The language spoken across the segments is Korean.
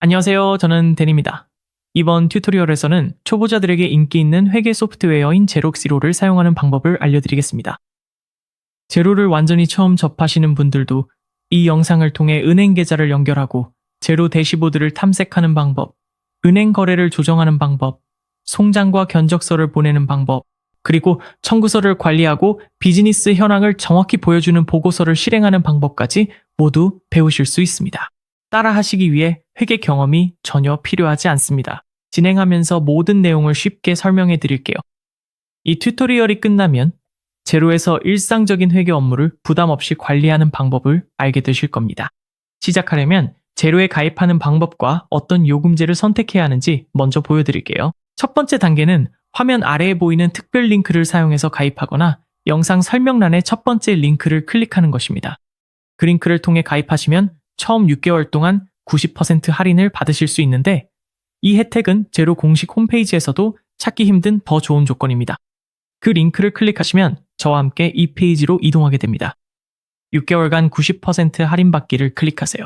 안녕하세요. 저는 댄입니다. 이번 튜토리얼에서는 초보자들에게 인기 있는 회계 소프트웨어인 제록시로를 사용하는 방법을 알려드리겠습니다. 제로를 완전히 처음 접하시는 분들도 이 영상을 통해 은행 계좌를 연결하고 제로 대시보드를 탐색하는 방법, 은행 거래를 조정하는 방법, 송장과 견적서를 보내는 방법, 그리고 청구서를 관리하고 비즈니스 현황을 정확히 보여주는 보고서를 실행하는 방법까지 모두 배우실 수 있습니다. 따라 하시기 위해 회계 경험이 전혀 필요하지 않습니다. 진행하면서 모든 내용을 쉽게 설명해 드릴게요. 이 튜토리얼이 끝나면 제로에서 일상적인 회계 업무를 부담 없이 관리하는 방법을 알게 되실 겁니다. 시작하려면 제로에 가입하는 방법과 어떤 요금제를 선택해야 하는지 먼저 보여드릴게요. 첫 번째 단계는 화면 아래에 보이는 특별 링크를 사용해서 가입하거나 영상 설명란의 첫 번째 링크를 클릭하는 것입니다. 그 링크를 통해 가입하시면 처음 6개월 동안 90% 할인을 받으실 수 있는데 이 혜택은 제로 공식 홈페이지에서도 찾기 힘든 더 좋은 조건입니다. 그 링크를 클릭하시면 저와 함께 이 페이지로 이동하게 됩니다. 6개월간 90% 할인받기를 클릭하세요.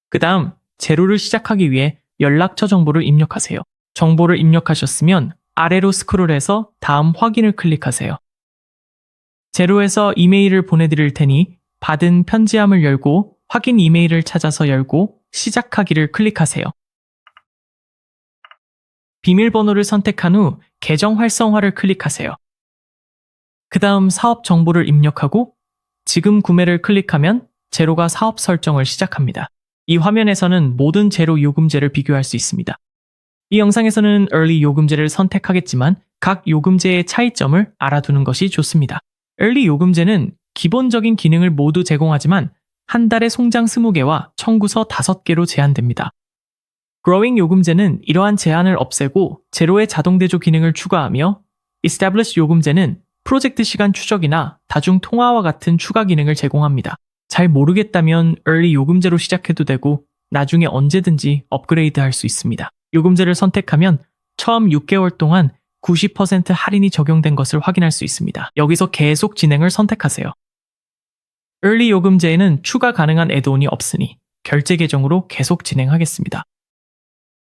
그 다음 제로를 시작하기 위해 연락처 정보를 입력하세요. 정보를 입력하셨으면 아래로 스크롤해서 다음 확인을 클릭하세요. 제로에서 이메일을 보내드릴 테니 받은 편지함을 열고 확인 이메일을 찾아서 열고 시작하기를 클릭하세요. 비밀번호를 선택한 후 계정 활성화를 클릭하세요. 그 다음 사업 정보를 입력하고 지금 구매를 클릭하면 제로가 사업 설정을 시작합니다. 이 화면에서는 모든 제로 요금제를 비교할 수 있습니다. 이 영상에서는 Early 요금제를 선택하겠지만 각 요금제의 차이점을 알아두는 것이 좋습니다. Early 요금제는 기본적인 기능을 모두 제공하지만 한 달에 송장 20개와 청구서 5개로 제한됩니다. Growing 요금제는 이러한 제한을 없애고 제로의 자동 대조 기능을 추가하며 Establish 요금제는 프로젝트 시간 추적이나 다중 통화와 같은 추가 기능을 제공합니다. 잘 모르겠다면 Early 요금제로 시작해도 되고 나중에 언제든지 업그레이드 할 수 있습니다. 요금제를 선택하면 처음 6개월 동안 90% 할인이 적용된 것을 확인할 수 있습니다. 여기서 계속 진행을 선택하세요. Early 요금제에는 추가 가능한 애드온이 없으니 결제 계정으로 계속 진행하겠습니다.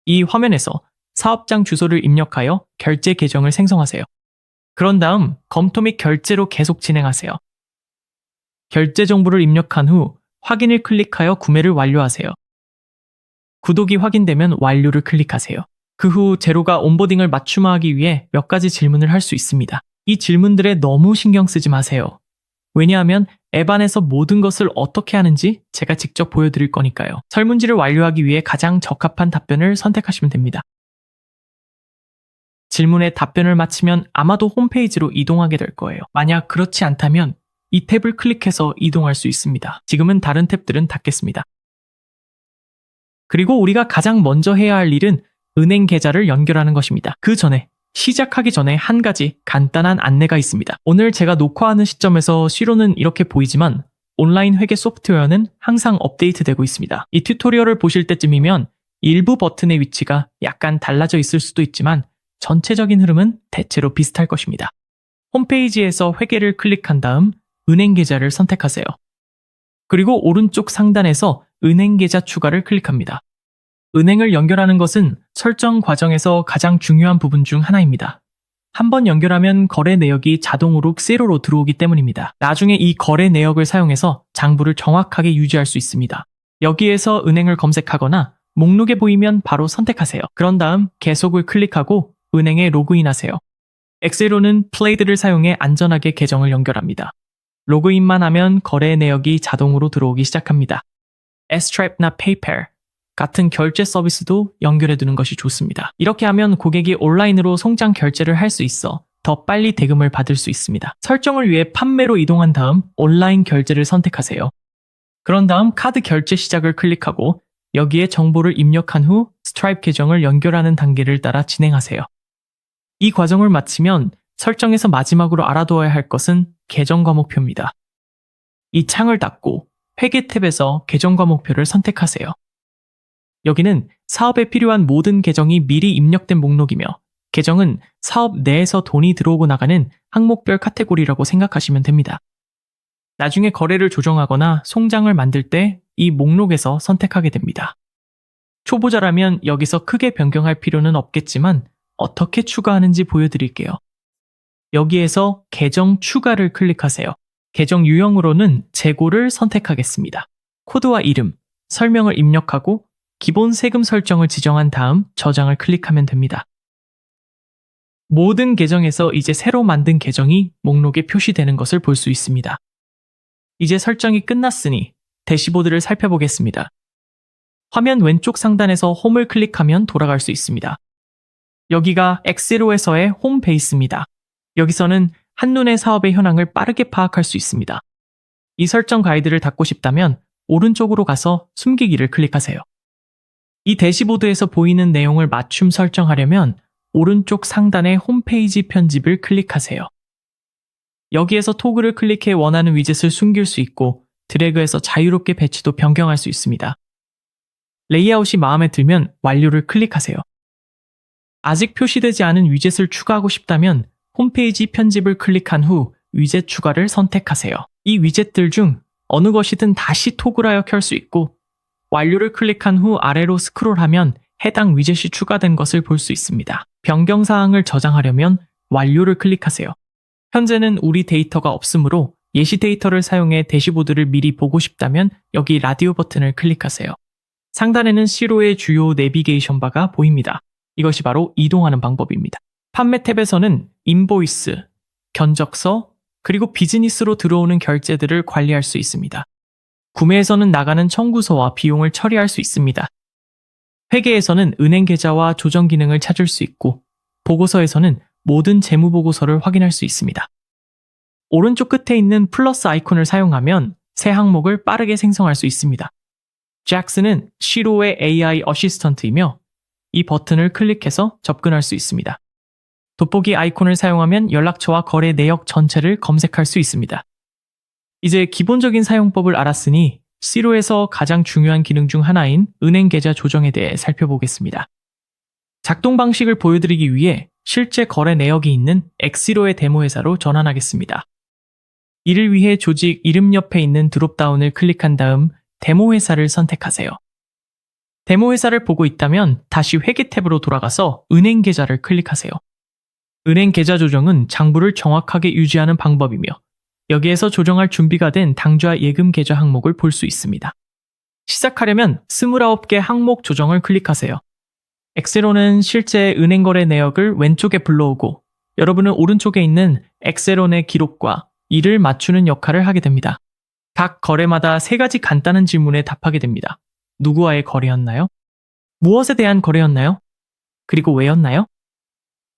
이 화면에서 사업장 주소를 입력하여 결제 계정을 생성하세요. 그런 다음 검토 및 결제로 계속 진행하세요. 결제 정보를 입력한 후 확인을 클릭하여 구매를 완료하세요. 구독이 확인되면 완료를 클릭하세요. 그 후 제로가 온보딩을 맞춤화하기 위해 몇 가지 질문을 할 수 있습니다. 이 질문들에 너무 신경 쓰지 마세요. 왜냐하면 앱 안에서 모든 것을 어떻게 하는지 제가 직접 보여드릴 거니까요. 설문지를 완료하기 위해 가장 적합한 답변을 선택하시면 됩니다. 질문에 답변을 마치면 아마도 홈페이지로 이동하게 될 거예요. 만약 그렇지 않다면 이 탭을 클릭해서 이동할 수 있습니다. 지금은 다른 탭들은 닫겠습니다. 그리고 우리가 가장 먼저 해야 할 일은 은행 계좌를 연결하는 것입니다. 그 전에 시작하기 전에 한 가지 간단한 안내가 있습니다. 오늘 제가 녹화하는 시점에서 시로는 이렇게 보이지만 온라인 회계 소프트웨어는 항상 업데이트되고 있습니다. 이 튜토리얼을 보실 때쯤이면 일부 버튼의 위치가 약간 달라져 있을 수도 있지만 전체적인 흐름은 대체로 비슷할 것입니다. 홈페이지에서 회계를 클릭한 다음 은행 계좌를 선택하세요. 그리고 오른쪽 상단에서 은행 계좌 추가를 클릭합니다. 은행을 연결하는 것은 설정 과정에서 가장 중요한 부분 중 하나입니다. 한번 연결하면 거래 내역이 자동으로 엑셀로 들어오기 때문입니다. 나중에 이 거래 내역을 사용해서 장부를 정확하게 유지할 수 있습니다. 여기에서 은행을 검색하거나 목록에 보이면 바로 선택하세요. 그런 다음 계속을 클릭하고 은행에 로그인하세요. 엑셀로는 플레이드를 사용해 안전하게 계정을 연결합니다. 로그인만 하면 거래 내역이 자동으로 들어오기 시작합니다. Stripe나 PayPal 같은 결제 서비스도 연결해두는 것이 좋습니다. 이렇게 하면 고객이 온라인으로 송장 결제를 할 수 있어 더 빨리 대금을 받을 수 있습니다. 설정을 위해 판매로 이동한 다음 온라인 결제를 선택하세요. 그런 다음 카드 결제 시작을 클릭하고 여기에 정보를 입력한 후 스트라이프 계정을 연결하는 단계를 따라 진행하세요. 이 과정을 마치면 설정에서 마지막으로 알아두어야 할 것은 계정 과목표입니다. 이 창을 닫고 회계 탭에서 계정 과목표를 선택하세요. 여기는 사업에 필요한 모든 계정이 미리 입력된 목록이며 계정은 사업 내에서 돈이 들어오고 나가는 항목별 카테고리라고 생각하시면 됩니다. 나중에 거래를 조정하거나 송장을 만들 때 이 목록에서 선택하게 됩니다. 초보자라면 여기서 크게 변경할 필요는 없겠지만 어떻게 추가하는지 보여드릴게요. 여기에서 계정 추가를 클릭하세요. 계정 유형으로는 재고를 선택하겠습니다. 코드와 이름, 설명을 입력하고 기본 세금 설정을 지정한 다음 저장을 클릭하면 됩니다. 모든 계정에서 이제 새로 만든 계정이 목록에 표시되는 것을 볼 수 있습니다. 이제 설정이 끝났으니 대시보드를 살펴보겠습니다. 화면 왼쪽 상단에서 홈을 클릭하면 돌아갈 수 있습니다. 여기가 엑시로에서의 홈 베이스입니다. 여기서는 한눈에 사업의 현황을 빠르게 파악할 수 있습니다. 이 설정 가이드를 닫고 싶다면 오른쪽으로 가서 숨기기를 클릭하세요. 이 대시보드에서 보이는 내용을 맞춤 설정하려면 오른쪽 상단의 홈페이지 편집을 클릭하세요. 여기에서 토글을 클릭해 원하는 위젯을 숨길 수 있고 드래그해서 자유롭게 배치도 변경할 수 있습니다. 레이아웃이 마음에 들면 완료를 클릭하세요. 아직 표시되지 않은 위젯을 추가하고 싶다면 홈페이지 편집을 클릭한 후 위젯 추가를 선택하세요. 이 위젯들 중 어느 것이든 다시 토글하여 켤 수 있고 완료를 클릭한 후 아래로 스크롤하면 해당 위젯이 추가된 것을 볼 수 있습니다. 변경 사항을 저장하려면 완료를 클릭하세요. 현재는 우리 데이터가 없으므로 예시 데이터를 사용해 대시보드를 미리 보고 싶다면 여기 라디오 버튼을 클릭하세요. 상단에는 시로의 주요 내비게이션 바가 보입니다. 이것이 바로 이동하는 방법입니다. 판매 탭에서는 인보이스, 견적서, 그리고 비즈니스로 들어오는 결제들을 관리할 수 있습니다. 구매에서는 나가는 청구서와 비용을 처리할 수 있습니다. 회계에서는 은행 계좌와 조정 기능을 찾을 수 있고 보고서에서는 모든 재무 보고서를 확인할 수 있습니다. 오른쪽 끝에 있는 플러스 아이콘을 사용하면 새 항목을 빠르게 생성할 수 있습니다. 잭스는 시로의 AI 어시스턴트이며 이 버튼을 클릭해서 접근할 수 있습니다. 돋보기 아이콘을 사용하면 연락처와 거래 내역 전체를 검색할 수 있습니다. 이제 기본적인 사용법을 알았으니 시로에서 가장 중요한 기능 중 하나인 은행 계좌 조정에 대해 살펴보겠습니다. 작동 방식을 보여드리기 위해 실제 거래 내역이 있는 엑시로의 데모 회사로 전환하겠습니다. 이를 위해 조직 이름 옆에 있는 드롭다운을 클릭한 다음 데모 회사를 선택하세요. 데모 회사를 보고 있다면 다시 회계 탭으로 돌아가서 은행 계좌를 클릭하세요. 은행 계좌 조정은 장부를 정확하게 유지하는 방법이며 여기에서 조정할 준비가 된 당좌 예금 계좌 항목을 볼 수 있습니다. 시작하려면 29개 항목 조정을 클릭하세요. 엑셀론은 실제 은행 거래 내역을 왼쪽에 불러오고 여러분은 오른쪽에 있는 엑셀론의 기록과 이를 맞추는 역할을 하게 됩니다. 각 거래마다 3가지 간단한 질문에 답하게 됩니다. 누구와의 거래였나요? 무엇에 대한 거래였나요? 그리고 왜였나요?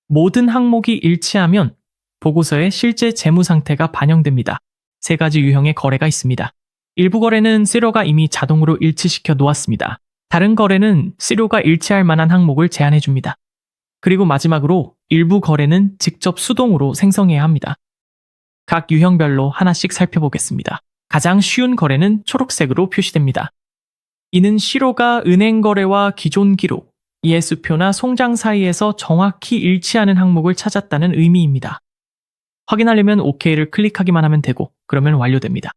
모든 항목이 일치하면 보고서에 실제 재무 상태가 반영됩니다. 3가지 유형의 거래가 있습니다. 일부 거래는 시로가 이미 자동으로 일치시켜 놓았습니다. 다른 거래는 시로가 일치할 만한 항목을 제안해 줍니다. 그리고 마지막으로 일부 거래는 직접 수동으로 생성해야 합니다. 각 유형별로 하나씩 살펴보겠습니다. 가장 쉬운 거래는 초록색으로 표시됩니다. 이는 시로가 은행 거래와 기존 기록, 예수표나 송장 사이에서 정확히 일치하는 항목을 찾았다는 의미입니다. 확인하려면 OK를 클릭하기만 하면 되고 그러면 완료됩니다.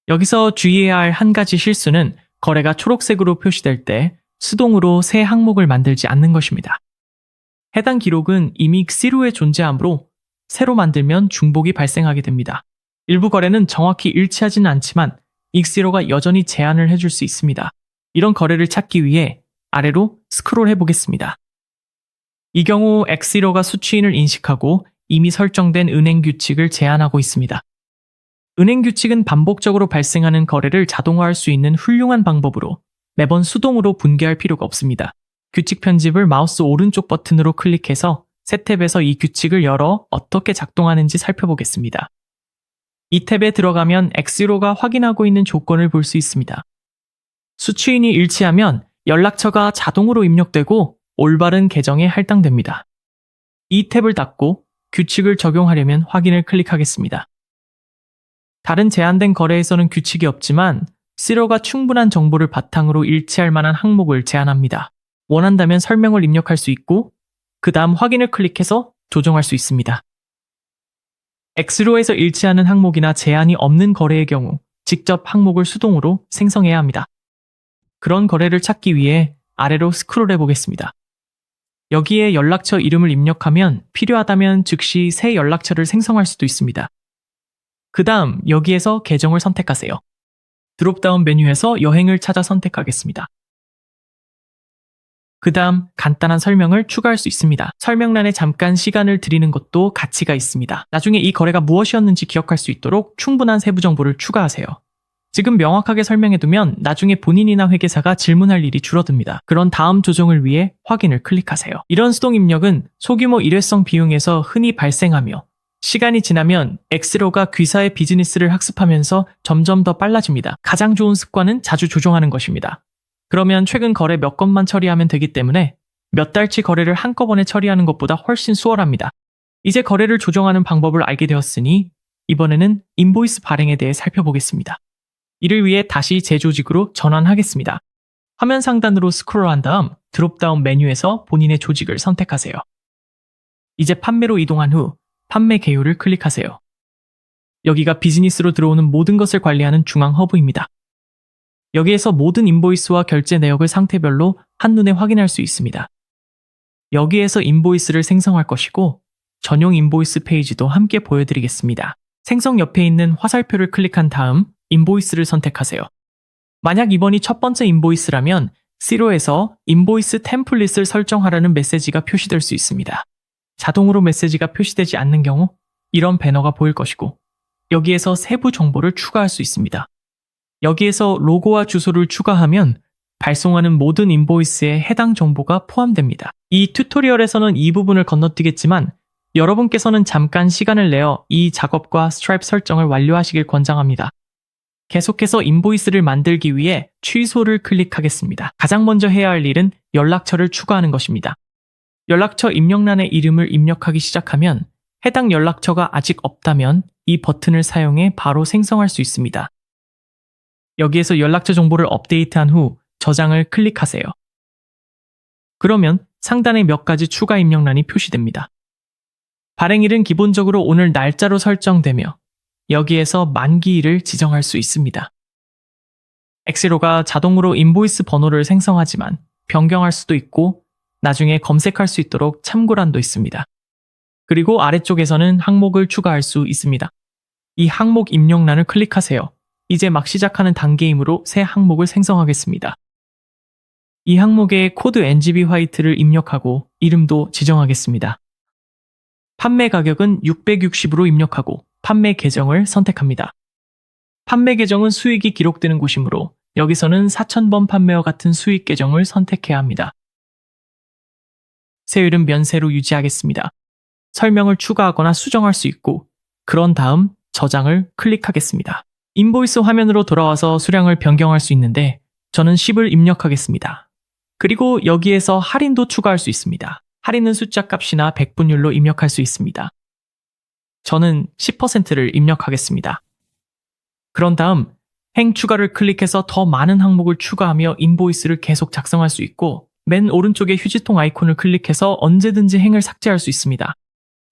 여기서 주의해야 할 한 가지 실수는 거래가 초록색으로 표시될 때 수동으로 새 항목을 만들지 않는 것입니다. 해당 기록은 이미 시로에 존재하므로 새로 만들면 중복이 발생하게 됩니다. 일부 거래는 정확히 일치하지는 않지만 익시로가 여전히 제안을 해줄 수 있습니다. 이런 거래를 찾기 위해 아래로 스크롤 해보겠습니다. 이 경우 엑시로가 수취인을 인식하고 이미 설정된 은행 규칙을 제안하고 있습니다. 은행 규칙은 반복적으로 발생하는 거래를 자동화할 수 있는 훌륭한 방법으로 매번 수동으로 분개할 필요가 없습니다. 규칙 편집을 마우스 오른쪽 버튼으로 클릭해서 새 탭에서 이 규칙을 열어 어떻게 작동하는지 살펴보겠습니다. 이 탭에 들어가면 엑시로가 확인하고 있는 조건을 볼 수 있습니다. 수취인이 일치하면 연락처가 자동으로 입력되고 올바른 계정에 할당됩니다. 이 탭을 닫고 규칙을 적용하려면 확인을 클릭하겠습니다. 다른 제한된 거래에서는 규칙이 없지만 시로가 충분한 정보를 바탕으로 일치할 만한 항목을 제안합니다. 원한다면 설명을 입력할 수 있고 그 다음 확인을 클릭해서 조정할 수 있습니다. 엑시로에서 일치하는 항목이나 제한이 없는 거래의 경우 직접 항목을 수동으로 생성해야 합니다. 그런 거래를 찾기 위해 아래로 스크롤해 보겠습니다. 여기에 연락처 이름을 입력하면 필요하다면 즉시 새 연락처를 생성할 수도 있습니다. 그 다음 여기에서 계정을 선택하세요. 드롭다운 메뉴에서 여행을 찾아 선택하겠습니다. 그 다음 간단한 설명을 추가할 수 있습니다. 설명란에 잠깐 시간을 들이는 것도 가치가 있습니다. 나중에 이 거래가 무엇이었는지 기억할 수 있도록 충분한 세부 정보를 추가하세요. 지금 명확하게 설명해두면 나중에 본인이나 회계사가 질문할 일이 줄어듭니다. 그런 다음 조정을 위해 확인을 클릭하세요. 이런 수동 입력은 소규모 일회성 비용에서 흔히 발생하며 시간이 지나면 엑스로가 귀사의 비즈니스를 학습하면서 점점 더 빨라집니다. 가장 좋은 습관은 자주 조정하는 것입니다. 그러면 최근 거래 몇 건만 처리하면 되기 때문에 몇 달치 거래를 한꺼번에 처리하는 것보다 훨씬 수월합니다. 이제 거래를 조정하는 방법을 알게 되었으니 이번에는 인보이스 발행에 대해 살펴보겠습니다. 이를 위해 다시 제조직으로 전환하겠습니다. 화면 상단으로 스크롤한 다음 드롭다운 메뉴에서 본인의 조직을 선택하세요. 이제 판매로 이동한 후 판매 개요를 클릭하세요. 여기가 비즈니스로 들어오는 모든 것을 관리하는 중앙 허브입니다. 여기에서 모든 인보이스와 결제 내역을 상태별로 한눈에 확인할 수 있습니다. 여기에서 인보이스를 생성할 것이고 전용 인보이스 페이지도 함께 보여드리겠습니다. 생성 옆에 있는 화살표를 클릭한 다음 인보이스를 선택하세요. 만약 이번이 첫 번째 인보이스라면 C로에서 인보이스 템플릿을 설정하라는 메시지가 표시될 수 있습니다. 자동으로 메시지가 표시되지 않는 경우 이런 배너가 보일 것이고 여기에서 세부 정보를 추가할 수 있습니다. 여기에서 로고와 주소를 추가하면 발송하는 모든 인보이스에 해당 정보가 포함됩니다. 이 튜토리얼에서는 이 부분을 건너뛰겠지만 여러분께서는 잠깐 시간을 내어 이 작업과 스트라이프 설정을 완료하시길 권장합니다. 계속해서 인보이스를 만들기 위해 취소를 클릭하겠습니다. 가장 먼저 해야 할 일은 연락처를 추가하는 것입니다. 연락처 입력란에 이름을 입력하기 시작하면 해당 연락처가 아직 없다면 이 버튼을 사용해 바로 생성할 수 있습니다. 여기에서 연락처 정보를 업데이트한 후 저장을 클릭하세요. 그러면 상단에 몇 가지 추가 입력란이 표시됩니다. 발행일은 기본적으로 오늘 날짜로 설정되며 여기에서 만기일을 지정할 수 있습니다. 엑스로가 자동으로 인보이스 번호를 생성하지만 변경할 수도 있고 나중에 검색할 수 있도록 참고란도 있습니다. 그리고 아래쪽에서는 항목을 추가할 수 있습니다. 이 항목 입력란을 클릭하세요. 이제 막 시작하는 단계이므로 새 항목을 생성하겠습니다. 이 항목에 코드 NGB 화이트를 입력하고 이름도 지정하겠습니다. 판매 가격은 660으로 입력하고 판매 계정을 선택합니다. 판매 계정은 수익이 기록되는 곳이므로 여기서는 4,000번 판매와 같은 수익 계정을 선택해야 합니다. 세율은 면세로 유지하겠습니다. 설명을 추가하거나 수정할 수 있고 그런 다음 저장을 클릭하겠습니다. 인보이스 화면으로 돌아와서 수량을 변경할 수 있는데 저는 10을 입력하겠습니다. 그리고 여기에서 할인도 추가할 수 있습니다. 할인은 숫자 값이나 백분율로 입력할 수 있습니다. 저는 10%를 입력하겠습니다. 그런 다음 행 추가를 클릭해서 더 많은 항목을 추가하며 인보이스를 계속 작성할 수 있고 맨 오른쪽에 휴지통 아이콘을 클릭해서 언제든지 행을 삭제할 수 있습니다.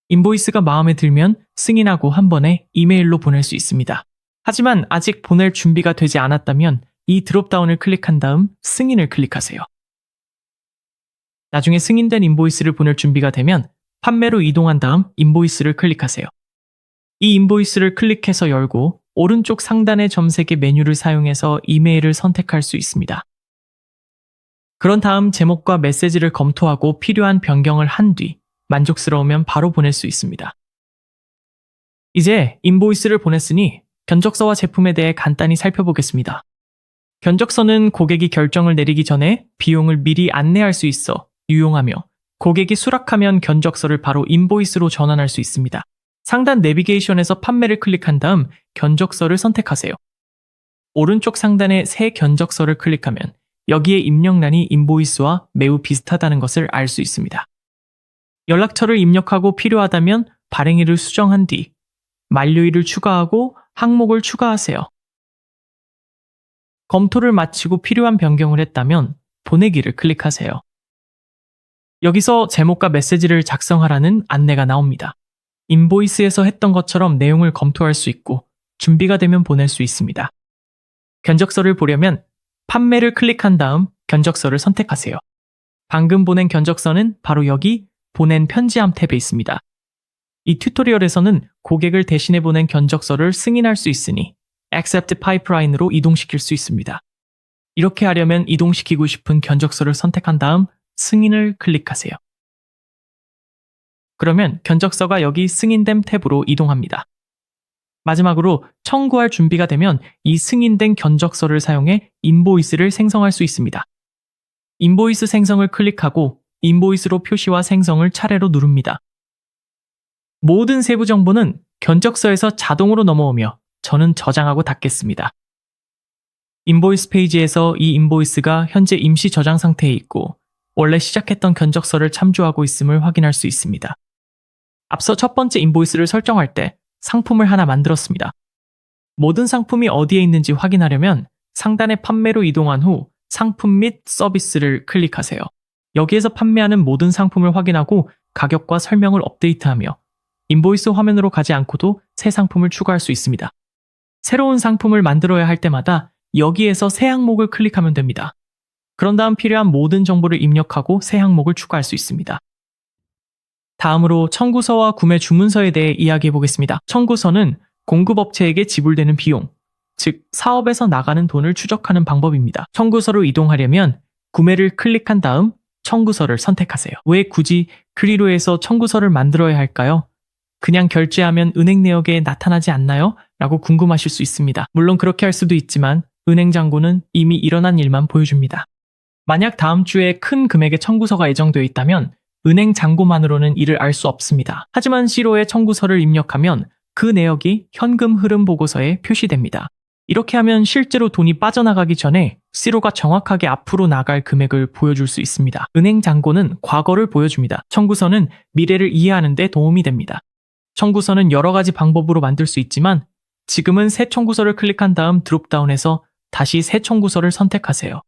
인보이스가 마음에 들면 승인하고 한 번에 이메일로 보낼 수 있습니다. 하지만 아직 보낼 준비가 되지 않았다면 이 드롭다운을 클릭한 다음 승인을 클릭하세요. 나중에 승인된 인보이스를 보낼 준비가 되면 판매로 이동한 다음 인보이스를 클릭하세요. 이 인보이스를 클릭해서 열고 오른쪽 상단의 점색의 메뉴를 사용해서 이메일을 선택할 수 있습니다. 그런 다음 제목과 메시지를 검토하고 필요한 변경을 한 뒤 만족스러우면 바로 보낼 수 있습니다. 이제 인보이스를 보냈으니 견적서와 제품에 대해 간단히 살펴보겠습니다. 견적서는 고객이 결정을 내리기 전에 비용을 미리 안내할 수 있어 유용하며 고객이 수락하면 견적서를 바로 인보이스로 전환할 수 있습니다. 상단 내비게이션에서 판매를 클릭한 다음 견적서를 선택하세요. 오른쪽 상단에 새 견적서를 클릭하면 여기에 입력란이 인보이스와 매우 비슷하다는 것을 알 수 있습니다. 연락처를 입력하고 필요하다면 발행일을 수정한 뒤 만료일을 추가하고 항목을 추가하세요. 검토를 마치고 필요한 변경을 했다면 보내기를 클릭하세요. 여기서 제목과 메시지를 작성하라는 안내가 나옵니다. 인보이스에서 했던 것처럼 내용을 검토할 수 있고 준비가 되면 보낼 수 있습니다. 견적서를 보려면 판매를 클릭한 다음 견적서를 선택하세요. 방금 보낸 견적서는 바로 여기 보낸 편지함 탭에 있습니다. 이 튜토리얼에서는 고객을 대신해 보낸 견적서를 승인할 수 있으니 Accept Pipeline으로 이동시킬 수 있습니다. 이렇게 하려면 이동시키고 싶은 견적서를 선택한 다음 승인을 클릭하세요. 그러면 견적서가 여기 승인됨 탭으로 이동합니다. 마지막으로 청구할 준비가 되면 이 승인된 견적서를 사용해 인보이스를 생성할 수 있습니다. 인보이스 생성을 클릭하고 인보이스로 표시와 생성을 차례로 누릅니다. 모든 세부 정보는 견적서에서 자동으로 넘어오며 저는 저장하고 닫겠습니다. 인보이스 페이지에서 이 인보이스가 현재 임시 저장 상태에 있고 원래 시작했던 견적서를 참조하고 있음을 확인할 수 있습니다. 앞서 첫 번째 인보이스를 설정할 때 상품을 하나 만들었습니다. 모든 상품이 어디에 있는지 확인하려면 상단의 판매로 이동한 후 상품 및 서비스를 클릭하세요. 여기에서 판매하는 모든 상품을 확인하고 가격과 설명을 업데이트하며 인보이스 화면으로 가지 않고도 새 상품을 추가할 수 있습니다. 새로운 상품을 만들어야 할 때마다 여기에서 새 항목을 클릭하면 됩니다. 그런 다음 필요한 모든 정보를 입력하고 새 항목을 추가할 수 있습니다. 다음으로 청구서와 구매 주문서에 대해 이야기해 보겠습니다. 청구서는 공급업체에게 지불되는 비용, 즉 사업에서 나가는 돈을 추적하는 방법입니다. 청구서로 이동하려면 구매를 클릭한 다음 청구서를 선택하세요. 왜 굳이 그리로에서 청구서를 만들어야 할까요? 그냥 결제하면 은행 내역에 나타나지 않나요? 라고 궁금하실 수 있습니다. 물론 그렇게 할 수도 있지만 은행 잔고는 이미 일어난 일만 보여줍니다. 만약 다음 주에 큰 금액의 청구서가 예정되어 있다면 은행 잔고만으로는 이를 알 수 없습니다. 하지만 C로에 청구서를 입력하면 그 내역이 현금 흐름 보고서에 표시됩니다. 이렇게 하면 실제로 돈이 빠져나가기 전에 C로가 정확하게 앞으로 나갈 금액을 보여줄 수 있습니다. 은행 잔고는 과거를 보여줍니다. 청구서는 미래를 이해하는 데 도움이 됩니다. 청구서는 여러 가지 방법으로 만들 수 있지만 지금은 새 청구서를 클릭한 다음 드롭다운에서 다시 새 청구서를 선택하세요.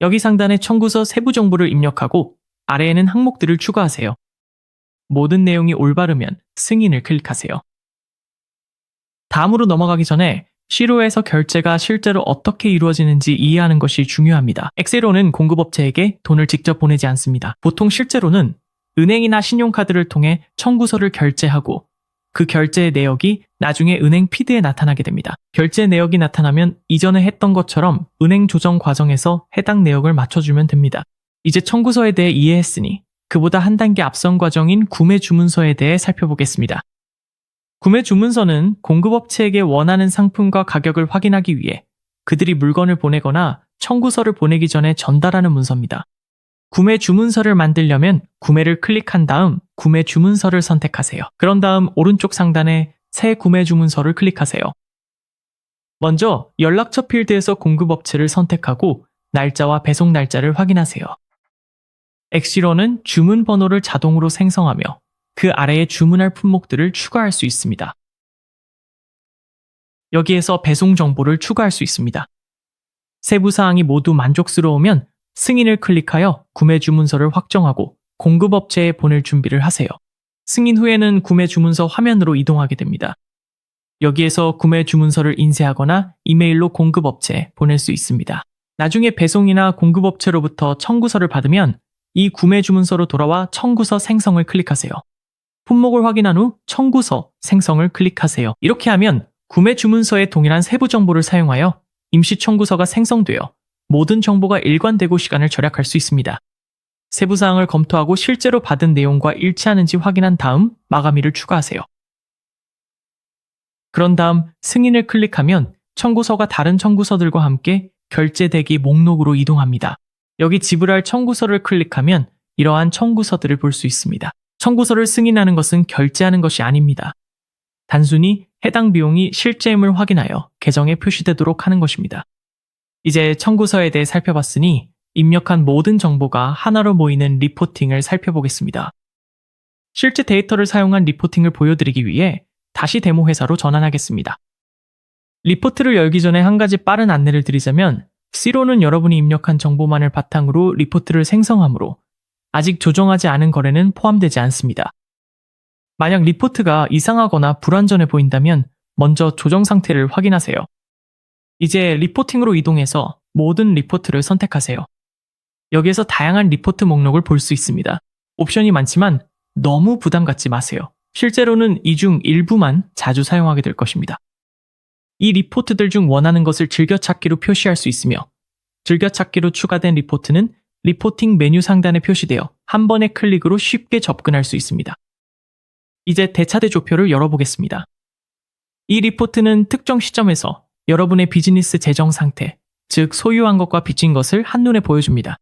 여기 상단에 청구서 세부 정보를 입력하고 아래에는 항목들을 추가하세요. 모든 내용이 올바르면 승인을 클릭하세요. 다음으로 넘어가기 전에 C로에서 결제가 실제로 어떻게 이루어지는지 이해하는 것이 중요합니다. 엑셀로는 공급업체에게 돈을 직접 보내지 않습니다. 보통 실제로는 은행이나 신용카드를 통해 청구서를 결제하고 그 결제의 내역이 나중에 은행 피드에 나타나게 됩니다. 결제 내역이 나타나면 이전에 했던 것처럼 은행 조정 과정에서 해당 내역을 맞춰주면 됩니다. 이제 청구서에 대해 이해했으니 그보다 한 단계 앞선 과정인 구매 주문서에 대해 살펴보겠습니다. 구매 주문서는 공급업체에게 원하는 상품과 가격을 확인하기 위해 그들이 물건을 보내거나 청구서를 보내기 전에 전달하는 문서입니다. 구매 주문서를 만들려면 구매를 클릭한 다음 구매 주문서를 선택하세요. 그런 다음 오른쪽 상단에 새 구매 주문서를 클릭하세요. 먼저 연락처 필드에서 공급업체를 선택하고 날짜와 배송 날짜를 확인하세요. 엑시로는 주문 번호를 자동으로 생성하며 그 아래에 주문할 품목들을 추가할 수 있습니다. 여기에서 배송 정보를 추가할 수 있습니다. 세부 사항이 모두 만족스러우면 승인을 클릭하여 구매 주문서를 확정하고 공급업체에 보낼 준비를 하세요. 승인 후에는 구매 주문서 화면으로 이동하게 됩니다. 여기에서 구매 주문서를 인쇄하거나 이메일로 공급업체에 보낼 수 있습니다. 나중에 배송이나 공급업체로부터 청구서를 받으면 이 구매 주문서로 돌아와 청구서 생성을 클릭하세요. 품목을 확인한 후 청구서 생성을 클릭하세요. 이렇게 하면 구매 주문서의 동일한 세부 정보를 사용하여 임시 청구서가 생성되어 모든 정보가 일관되고 시간을 절약할 수 있습니다. 세부 사항을 검토하고 실제로 받은 내용과 일치하는지 확인한 다음 마감일을 추가하세요. 그런 다음 승인을 클릭하면 청구서가 다른 청구서들과 함께 결제 대기 목록으로 이동합니다. 여기 지불할 청구서를 클릭하면 이러한 청구서들을 볼 수 있습니다. 청구서를 승인하는 것은 결제하는 것이 아닙니다. 단순히 해당 비용이 실제임을 확인하여 계정에 표시되도록 하는 것입니다. 이제 청구서에 대해 살펴봤으니 입력한 모든 정보가 하나로 모이는 리포팅을 살펴보겠습니다. 실제 데이터를 사용한 리포팅을 보여드리기 위해 다시 데모 회사로 전환하겠습니다. 리포트를 열기 전에 한 가지 빠른 안내를 드리자면 C로는 여러분이 입력한 정보만을 바탕으로 리포트를 생성하므로 아직 조정하지 않은 거래는 포함되지 않습니다. 만약 리포트가 이상하거나 불완전해 보인다면 먼저 조정 상태를 확인하세요. 이제 리포팅으로 이동해서 모든 리포트를 선택하세요. 여기에서 다양한 리포트 목록을 볼 수 있습니다. 옵션이 많지만 너무 부담 갖지 마세요. 실제로는 이 중 일부만 자주 사용하게 될 것입니다. 이 리포트들 중 원하는 것을 즐겨찾기로 표시할 수 있으며 즐겨찾기로 추가된 리포트는 리포팅 메뉴 상단에 표시되어 한 번의 클릭으로 쉽게 접근할 수 있습니다. 이제 대차대조표를 열어보겠습니다. 이 리포트는 특정 시점에서 여러분의 비즈니스 재정 상태, 즉 소유한 것과 빚진 것을 한눈에 보여줍니다.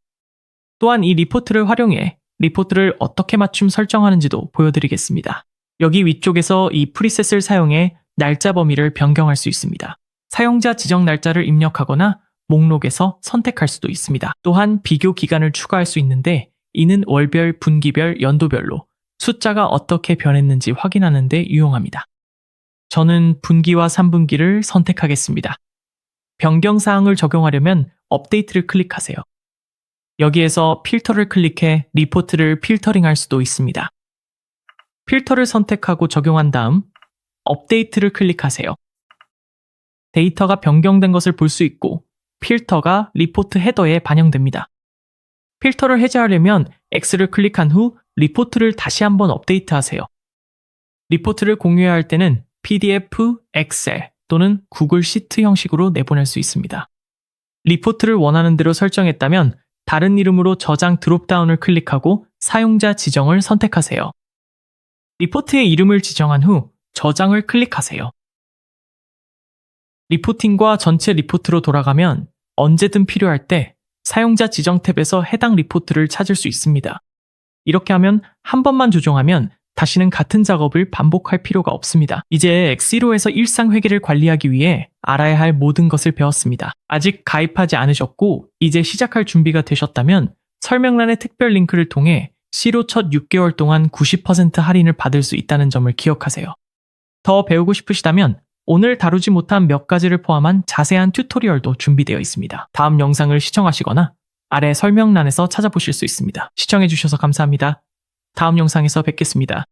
또한 이 리포트를 활용해 리포트를 어떻게 맞춤 설정하는지도 보여드리겠습니다. 여기 위쪽에서 이 프리셋을 사용해 날짜 범위를 변경할 수 있습니다. 사용자 지정 날짜를 입력하거나 목록에서 선택할 수도 있습니다. 또한 비교 기간을 추가할 수 있는데 이는 월별, 분기별, 연도별로 숫자가 어떻게 변했는지 확인하는 데 유용합니다. 저는 분기와 3분기를 선택하겠습니다. 변경사항을 적용하려면 업데이트를 클릭하세요. 여기에서 필터를 클릭해 리포트를 필터링할 수도 있습니다. 필터를 선택하고 적용한 다음 업데이트를 클릭하세요. 데이터가 변경된 것을 볼 수 있고 필터가 리포트 헤더에 반영됩니다. 필터를 해제하려면 X를 클릭한 후 리포트를 다시 한번 업데이트하세요. 리포트를 공유해야 할 때는 PDF, 엑셀 또는 구글 시트 형식으로 내보낼 수 있습니다. 리포트를 원하는 대로 설정했다면 다른 이름으로 저장 드롭다운을 클릭하고 사용자 지정을 선택하세요. 리포트의 이름을 지정한 후 저장을 클릭하세요. 리포팅과 전체 리포트로 돌아가면 언제든 필요할 때 사용자 지정 탭에서 해당 리포트를 찾을 수 있습니다. 이렇게 하면 한 번만 조정하면 다시는 같은 작업을 반복할 필요가 없습니다. 이제 엑시로에서 일상 회계를 관리하기 위해 알아야 할 모든 것을 배웠습니다. 아직 가입하지 않으셨고 이제 시작할 준비가 되셨다면 설명란의 특별 링크를 통해 시로 첫 6개월 동안 90% 할인을 받을 수 있다는 점을 기억하세요. 더 배우고 싶으시다면 오늘 다루지 못한 몇 가지를 포함한 자세한 튜토리얼도 준비되어 있습니다. 다음 영상을 시청하시거나 아래 설명란에서 찾아보실 수 있습니다. 시청해주셔서 감사합니다. 다음 영상에서 뵙겠습니다.